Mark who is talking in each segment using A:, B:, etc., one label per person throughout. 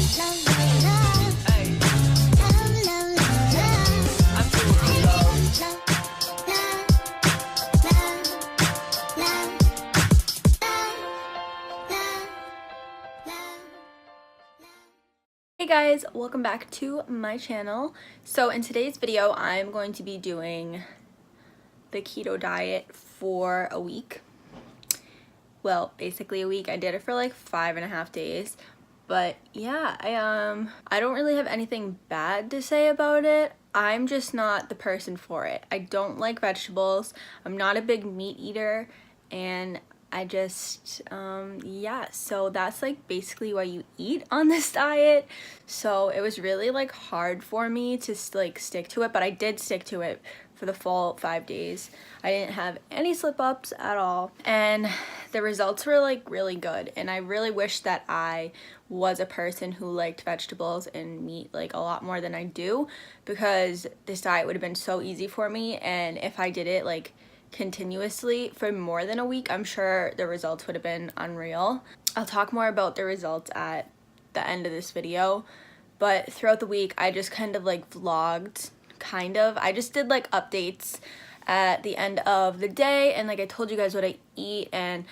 A: Hey guys, welcome back to my channel. So in today's video, I'm going to be doing the keto diet for a week. Well, basically a week. I did it for like 5.5 days. But yeah, I don't really have anything bad to say about it. I'm just not the person for it. I don't like vegetables. I'm not a big meat eater, and I just, yeah, so that's like basically what you eat on this diet. So it was really like hard for me to like stick to it, but I did stick to it for the full 5 days. I didn't have any slip-ups at all, and the results were like really good. And I really wish that I was a person who liked vegetables and meat like a lot more than I do, because this diet would have been so easy for me. And if I did it like continuously for more than a week, I'm sure the results would have been unreal. I'll talk more about the results at the end of this video, but throughout the week I just kind of like vlogged, I just did like updates at the end of the day, and like I told you guys what I eat, and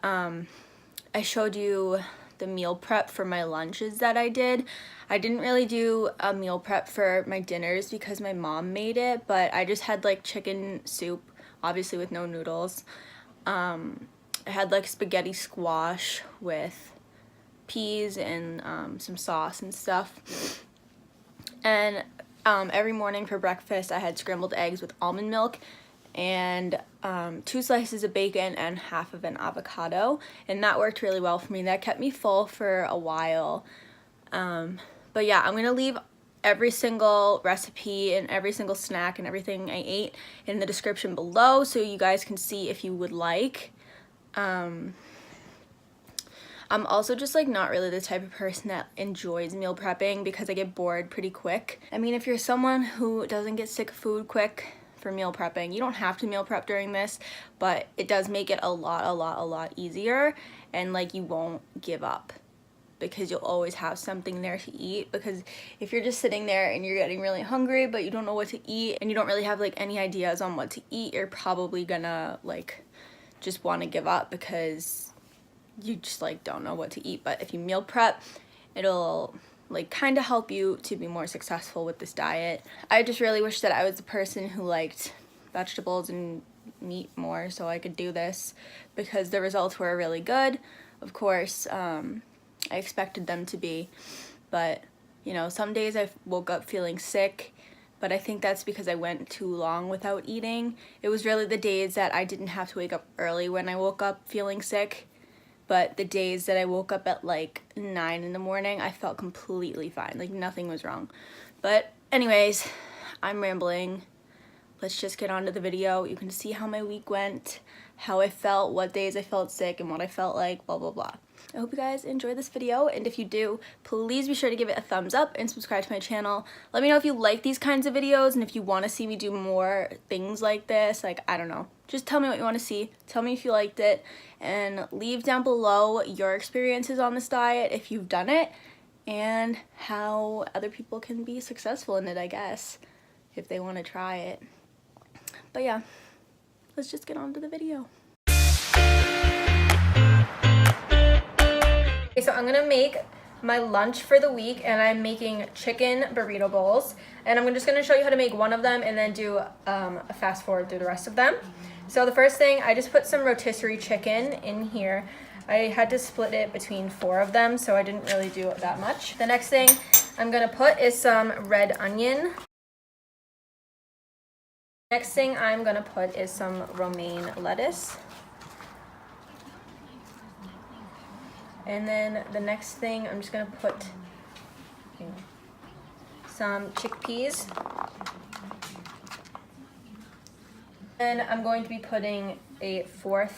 A: I showed you the meal prep for my lunches that I did. I didn't really do a meal prep for my dinners because my mom made it, but I just had like chicken soup, obviously with no noodles. I had like spaghetti squash with peas and some sauce and stuff. And every morning for breakfast I had scrambled eggs with almond milk and 2 slices of bacon and half of an avocado, and that worked really well for me. That kept me full for a while. But yeah, I'm gonna leave every single recipe and every single snack and everything I ate in the description below, so you guys can see if you would like. I'm also just like not really the type of person that enjoys meal prepping because I get bored pretty quick. I mean, if you're someone who doesn't get sick of food quick for meal prepping, you don't have to meal prep during this, but it does make it a lot easier, and like you won't give up, because you'll always have something there to eat. Because if you're just sitting there and you're getting really hungry but you don't know what to eat and you don't really have like any ideas on what to eat, you're probably gonna like just want to give up because you just like don't know what to eat. But if you meal prep, it'll like kind of help you to be more successful with this diet. I just really wish that I was the person who liked vegetables and meat more so I could do this, because the results were really good. Of course, I expected them to be, but you know, some days I woke up feeling sick, but I think that's because I went too long without eating. It was really the days that I didn't have to wake up early when I woke up feeling sick, but the days that I woke up at like 9 in the morning, I felt completely fine, like nothing was wrong. But anyways, I'm rambling. Let's just get on to the video. You can see how my week went, how I felt, what days I felt sick, and what I felt like, blah, blah, blah. I hope you guys enjoyed this video, and if you do, please be sure to give it a thumbs up and subscribe to my channel. Let me know if you like these kinds of videos and if you want to see me do more things like this. Like, I don't know. Just tell me what you want to see. Tell me if you liked it, and leave down below your experiences on this diet if you've done it, and how other people can be successful in it, I guess, if they want to try it. But yeah, let's just get on to the video. Okay, so I'm gonna make my lunch for the week, and I'm making chicken burrito bowls, and I'm just gonna show you how to make one of them and then do a fast forward through the rest of them. So the first thing, I just put some rotisserie chicken in here. I had to split it between 4 of them, so I didn't really do that much. The next thing I'm gonna put is some red onion. Next thing I'm gonna put is some romaine lettuce. And then the next thing, I'm just gonna put some chickpeas. And I'm going to be putting a 1/4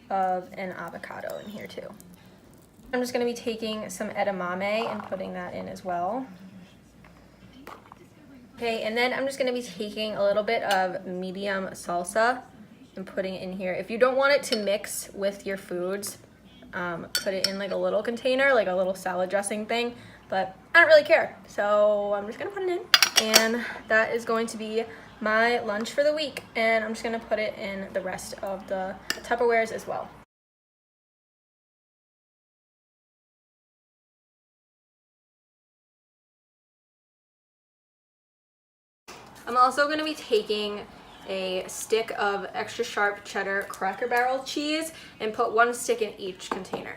A: of an avocado in here too. I'm just gonna be taking some edamame and putting that in as well. Okay, and then I'm just gonna be taking a little bit of medium salsa and putting it in here. If you don't want it to mix with your foods, put it in like a little container, like a little salad dressing thing, but I don't really care. So I'm just gonna put it in, and that is going to be my lunch for the week. And I'm just gonna put it in the rest of the Tupperwares as well. I'm also going to be taking a stick of extra sharp cheddar Cracker Barrel cheese and put one stick in each container.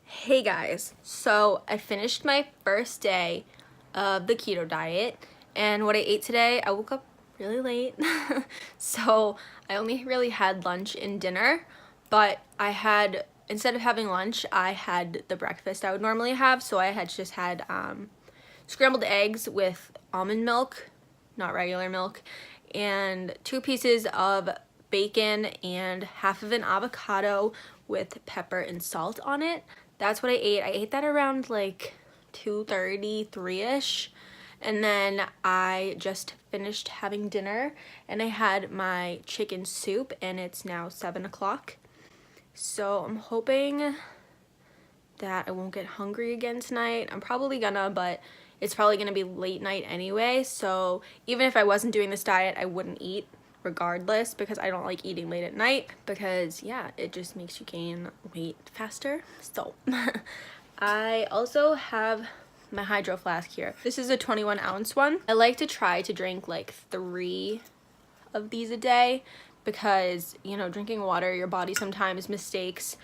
A: Hey guys, so I finished my first day of the keto diet, and what I ate today, I woke up really late, so I only really had lunch and dinner, but I had, instead of having lunch, I had the breakfast I would normally have. So I had just had scrambled eggs with almond milk, not regular milk, and 2 pieces of bacon and half of an avocado with pepper and salt on it. That's what I ate. I ate that around like 2:30, 3-ish. And then I just finished having dinner, and I had my chicken soup, and it's now 7 o'clock. So I'm hoping that I won't get hungry again tonight. I'm probably gonna, but it's probably gonna be late night anyway. So even if I wasn't doing this diet, I wouldn't eat regardless, because I don't like eating late at night, because yeah, it just makes you gain weight faster. So I also have my hydro flask here. This is a 21-ounce one. I like to try to drink like 3 of these a day, because you know, drinking water, your body sometimes mistakes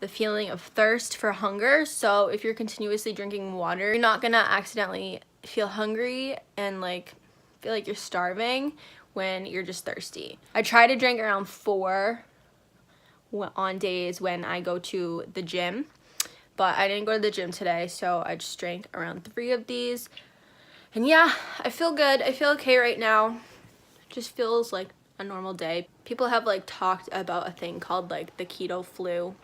A: the feeling of thirst for hunger. So if you're continuously drinking water, you're not gonna accidentally feel hungry and like feel like you're starving when you're just thirsty. I try to drink around 4 on days when I go to the gym, but I didn't go to the gym today, so I just drank around 3 of these. And yeah, I feel good. I feel okay right now. It just feels like a normal day. People have like talked about a thing called like the keto flu,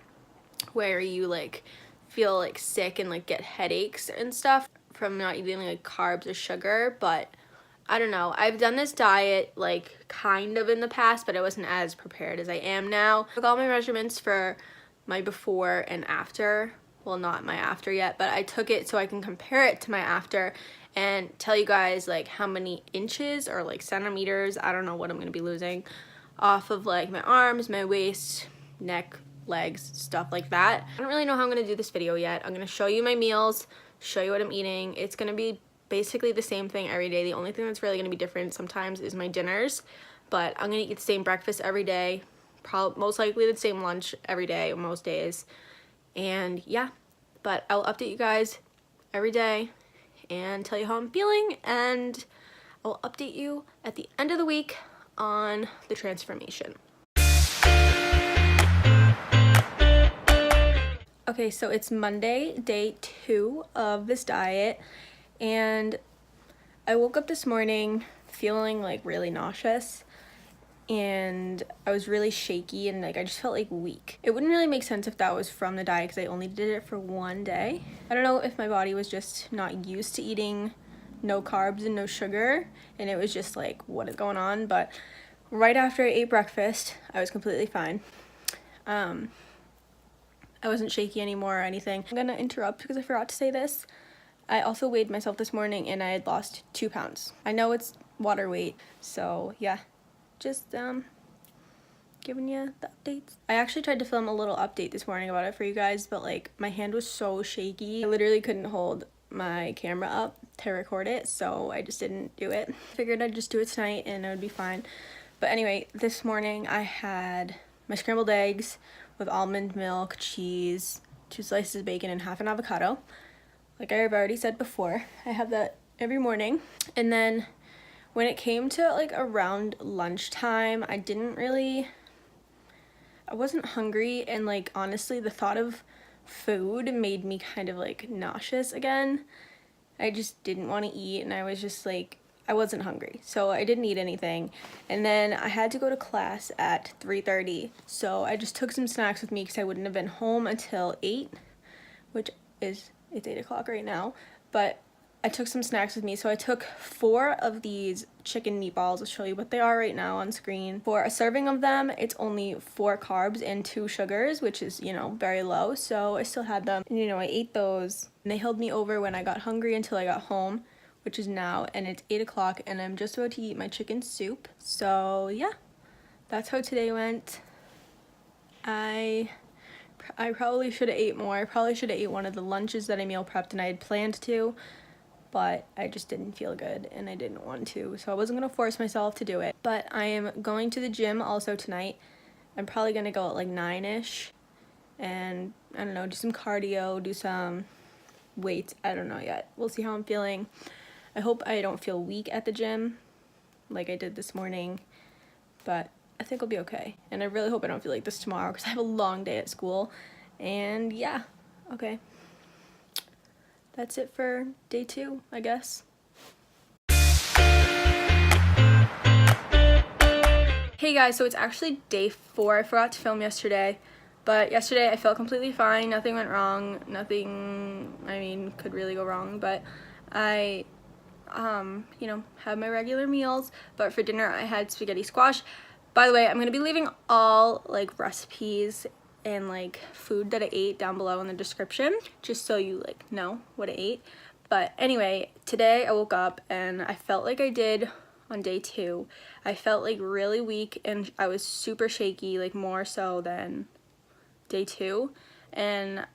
A: where you like feel like sick and like get headaches and stuff from not eating like carbs or sugar. But I don't know, I've done this diet like kind of in the past, but I wasn't as prepared as I am now. I took all my measurements for my before and after. Well, not my after yet, but I took it so I can compare it to my after and tell you guys like how many inches or like centimeters, I don't know what I'm gonna be losing, off of like my arms, my waist, neck, legs, stuff like that. I don't really know how I'm gonna do this video yet. I'm gonna show you my meals, show you what I'm eating. It's gonna be basically the same thing every day. The only thing that's really gonna be different sometimes is my dinners, but I'm gonna eat the same breakfast every day, probably most likely the same lunch every day, most days. And yeah, but I'll update you guys every day and tell you how I'm feeling, and I'll update you at the end of the week on the transformation. Okay, so it's Monday, day 2 of this diet, and I woke up this morning feeling like really nauseous, and I was really shaky, and like I just felt like weak. It wouldn't really make sense if that was from the diet, because I only did it for 1 day. I don't know if my body was just not used to eating no carbs and no sugar, and it was just like, what is going on? But right after I ate breakfast, I was completely fine. I wasn't shaky anymore or anything. I'm gonna interrupt because I forgot to say this. I also weighed myself this morning, and I had lost 2 pounds. I know it's water weight, so yeah, just giving you the updates. I actually tried to film a little update this morning about it for you guys, but like my hand was so shaky, I literally couldn't hold my camera up to record it, so I just didn't do it. Figured I'd just do it tonight and it would be fine. But anyway, this morning I had my scrambled eggs with almond milk, cheese, 2 slices of bacon, and half an avocado. Like I've already said before, I have that every morning. And then when it came to like around lunchtime, I wasn't hungry, and like honestly the thought of food made me kind of like nauseous again. I just didn't want to eat, and I was just like, I wasn't hungry, so I didn't eat anything. And then I had to go to class at 3:30, so I just took some snacks with me because I wouldn't have been home until 8, which is, it's 8 o'clock right now, but I took some snacks with me. So I took 4 of these chicken meatballs. I'll show you what they are right now on screen. For a serving of them, it's only 4 carbs and 2 sugars, which is, you know, very low. So I still had them. And, you know, I ate those. And they held me over when I got hungry until I got home, which is now. And it's 8 o'clock and I'm just about to eat my chicken soup. So yeah, that's how today went. I probably should have ate more. I probably should have ate one of the lunches that I meal prepped and I had planned to, but I just didn't feel good and I didn't want to, so I wasn't gonna force myself to do it. But I am going to the gym also tonight. I'm probably gonna go at like 9ish and I don't know, do some cardio, do some weights. I don't know yet. We'll see how I'm feeling. I hope I don't feel weak at the gym like I did this morning, but I think I'll be okay. And I really hope I don't feel like this tomorrow because I have a long day at school. And yeah, okay. That's it for day 2, I guess. Hey guys, so it's actually day 4. I forgot to film yesterday, but yesterday I felt completely fine. Nothing went wrong. Nothing, I mean, could really go wrong, but I, you know, had my regular meals. But for dinner I had spaghetti squash. By the way, I'm going to be leaving all like recipes and like food that I ate down below in the description, just so you like know what I ate. But anyway, today I woke up and I felt like I did on day 2. I felt like really weak and I was super shaky, like more so than day 2. But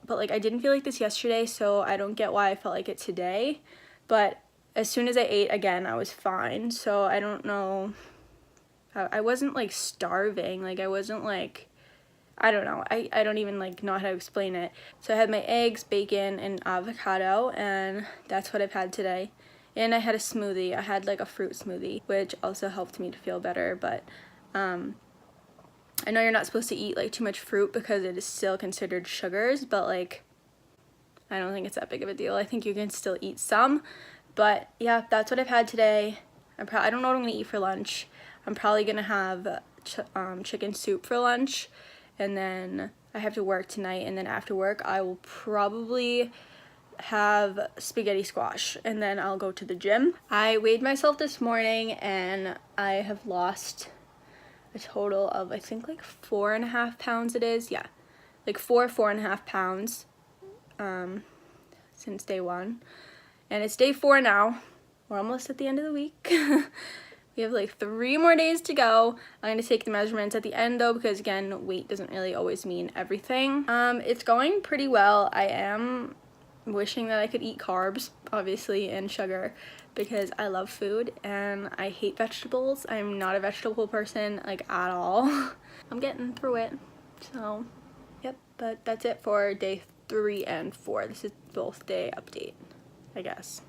A: like I didn't feel like this yesterday, so I don't get why I felt like it today. But as soon as I ate again, I was fine. So I don't know. I wasn't like starving. Like I wasn't like, I don't know. I don't even like know how to explain it. So I had my eggs, bacon, and avocado, and that's what I've had today. And I had a smoothie. I had like a fruit smoothie, which also helped me to feel better. But I know you're not supposed to eat like too much fruit because it is still considered sugars, but like I don't think it's that big of a deal. I think you can still eat some. But yeah, that's what I've had today. I don't know what I'm gonna eat for lunch. I'm probably gonna have chicken soup for lunch. And then I have to work tonight, and then after work I will probably have spaghetti squash, and then I'll go to the gym. I weighed myself this morning and I have lost a total of I think like 4.5 pounds it is. Yeah, like 4.5 pounds since day 1. And it's day 4 now. We're almost at the end of the week. We have like 3 more days to go. I'm going to take the measurements at the end though, because again, weight doesn't really always mean everything. It's going pretty well. I am wishing that I could eat carbs, obviously, and sugar, because I love food and I hate vegetables. I'm not a vegetable person, like, at all. I'm getting through it. So, yep, but that's it for day 3 and 4. This is both day update, I guess.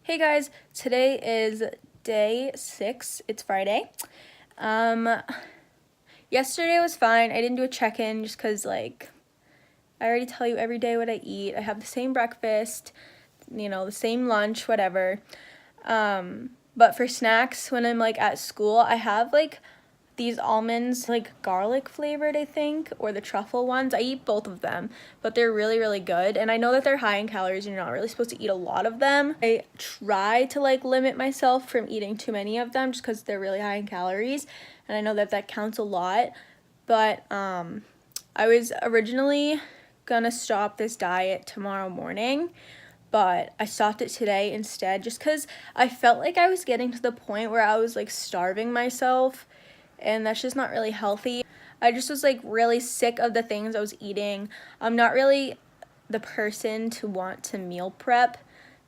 A: Hey guys, today is day 6. It's Friday. Yesterday was fine. I didn't do a check-in just because, like, I already tell you every day what I eat. I have the same breakfast, you know, the same lunch, whatever. But for snacks, when I'm, like, at school, I have, like, these almonds, like garlic flavored, I think, or the truffle ones. I eat both of them, but they're really, really good. And I know that they're high in calories and you're not really supposed to eat a lot of them. I try to like limit myself from eating too many of them just because they're really high in calories. And I know that that counts a lot. But I was originally gonna stop this diet tomorrow morning, but I stopped it today instead just because I felt like I was getting to the point where I was like starving myself. And that's just not really healthy. I just was like really sick of the things I was eating. I'm not really the person to want to meal prep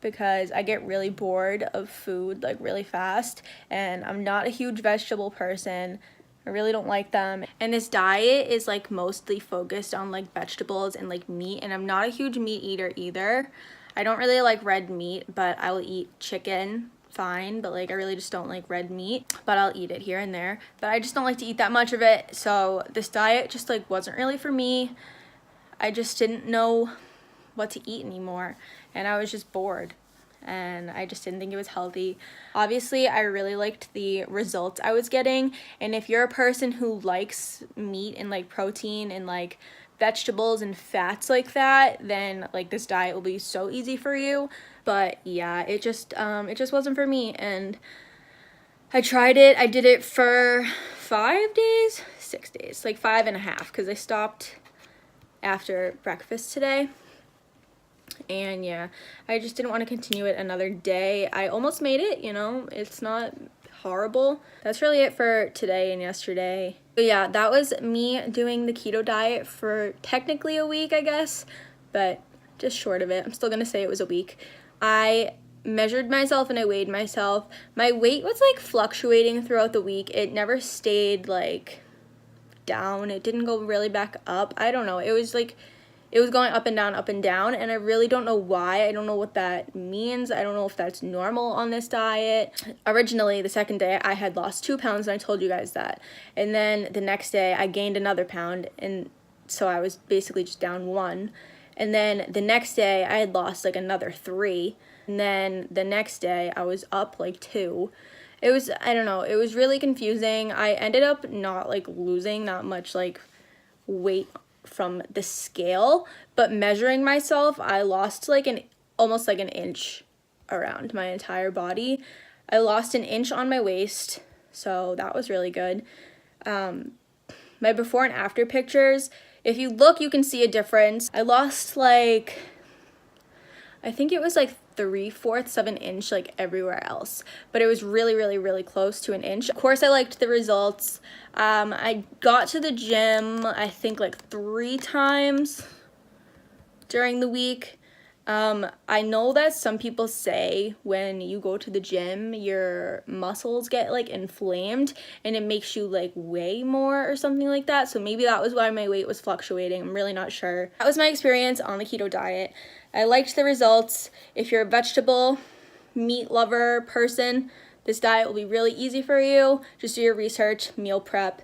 A: because I get really bored of food like really fast, and I'm not a huge vegetable person. I really don't like them. And this diet is like mostly focused on like vegetables and like meat, and I'm not a huge meat eater either. I don't really like red meat, but I will eat chicken fine, but like I really just don't like red meat, but I'll eat it here and there. But I just don't like to eat that much of it, so this diet just like wasn't really for me. I just didn't know what to eat anymore, and I was just bored. And I just didn't think it was healthy. Obviously, I really liked the results I was getting, and if you're a person who likes meat and like protein and like vegetables and fats like that, then like this diet will be so easy for you. But yeah, it just wasn't for me, and I tried it. I did it for 5 days, 6 days, like 5.5, because I stopped after breakfast today. And yeah, I just didn't want to continue it another day. I almost made it, you know, it's not horrible. That's really it for today and yesterday. But yeah, that was me doing the keto diet for technically a week, I guess, but just short of it. I'm still gonna say it was a week. I measured myself and I weighed myself. My weight was like fluctuating throughout the week. It never stayed like down. It didn't go really back up. I don't know. It was like, it was going up and down, and I really don't know why. I don't know what that means. I don't know if that's normal on this diet. Originally, the second day, I had lost 2 pounds, and I told you guys that. And then the next day, I gained another pound, and so I was basically just down 1. And then the next day, I had lost like another 3. And then the next day, I was up like 2. It was, I don't know, it was really confusing. I ended up not like losing that much like weight from the scale, but measuring myself, I lost like almost like an inch around my entire body. I lost an inch on my waist, so that was really good. My before and after pictures, if you look, you can see a difference. I lost like, I think it was like 3/4 of an inch like everywhere else, but it was really close to an inch. Of course, I liked the results. I got to the gym, I think like 3 times during the week. I know that some people say when you go to the gym, your muscles get like inflamed and it makes you like weigh more or something like that. So maybe that was why my weight was fluctuating. I'm really not sure. That was my experience on the keto diet. I liked the results. If you're a vegetable, meat lover person, this diet will be really easy for you. Just do your research, meal prep.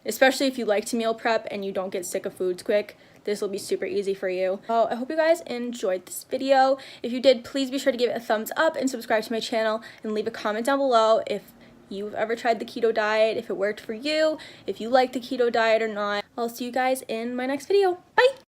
A: Especially if you like to meal prep and you don't get sick of foods quick, this will be super easy for you. So I hope you guys enjoyed this video. If you did, please be sure to give it a thumbs up and subscribe to my channel, and leave a comment down below if you've ever tried the keto diet, if it worked for you, if you like the keto diet or not. I'll see you guys in my next video. Bye!